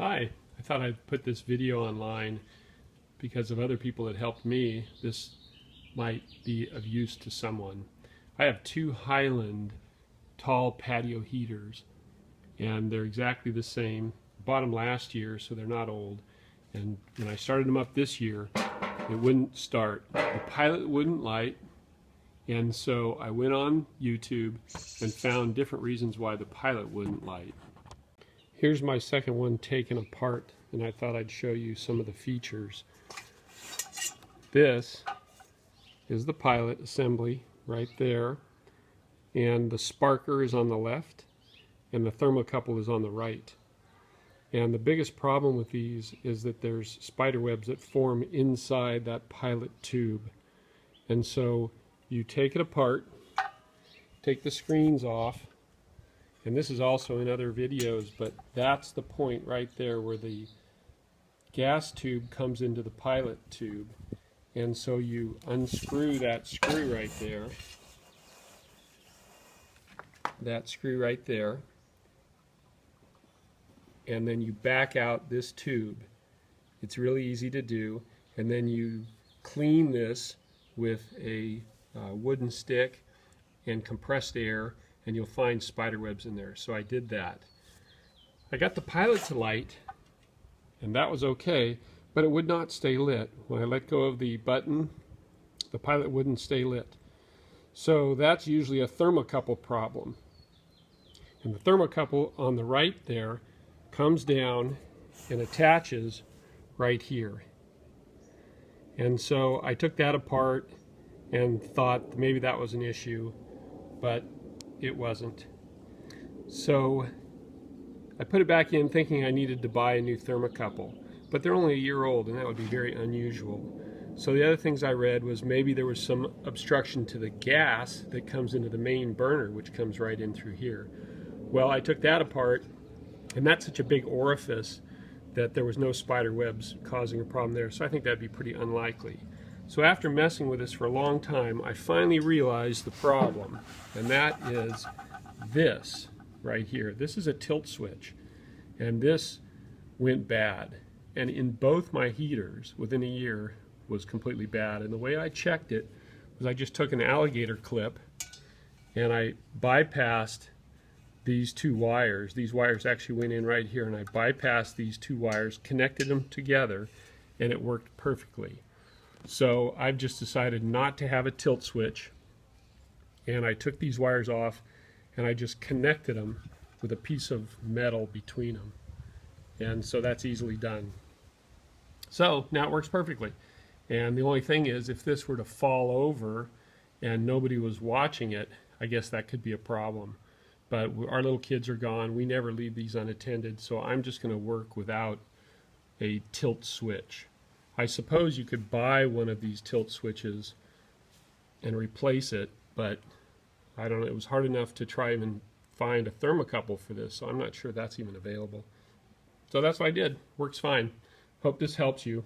Hi, I thought I'd put this video online because of other people that helped me. This might be of use to someone. I have two Highland tall patio heaters, and they're exactly the same. Bought them last year, so they're not old. And when I started them up this year, it wouldn't start. The pilot wouldn't light, and so I went on YouTube and found different reasons why the pilot wouldn't light. Here's my second one taken apart, and I thought I'd show you some of the features. This is the pilot assembly right there, and the sparker is on the left, and the thermocouple is on the right. And the biggest problem with these is that there's spider webs that form inside that pilot tube. And so you take it apart, take the screens off, and this is also in other videos, but that's the point right there where the gas tube comes into the pilot tube. And so you unscrew that screw right there, and then you back out this tube. It's really easy to do, and then you clean this with a wooden stick and compressed air, and you'll find spider webs in there. So I did that. I got the pilot to light, and that was okay, but it would not stay lit. When I let go of the button, the pilot wouldn't stay lit. So that's usually a thermocouple problem. And the thermocouple on the right there comes down and attaches right here. And so I took that apart and thought maybe that was an issue, but it wasn't. So I put it back in thinking I needed to buy a new thermocouple, but they're only a year old, and that would be very unusual. So the other things I read was maybe there was some obstruction to the gas that comes into the main burner, which comes right in through here. Well, I took that apart, and that's such a big orifice that there was no spider webs causing a problem there, so I think that'd be pretty unlikely. So after messing with this for a long time, I finally realized the problem, and that is this right here. This is a tilt switch, and this went bad. And in both my heaters, within a year, was completely bad. And the way I checked it was I just took an alligator clip and I bypassed these two wires. These wires actually went in right here, and I bypassed these two wires, connected them together, and it worked perfectly. So I've just decided not to have a tilt switch, and I took these wires off and I just connected them with a piece of metal between them, and so that's easily done. So now it works perfectly, and the only thing is, if this were to fall over and nobody was watching it, I guess that could be a problem. But our little kids are gone. We never leave these unattended, so I'm just going to work without a tilt switch. I suppose you could buy one of these tilt switches and replace it, but I don't know, it was hard enough to try and find a thermocouple for this, so I'm not sure that's even available. So that's what I did. Works fine. Hope this helps you.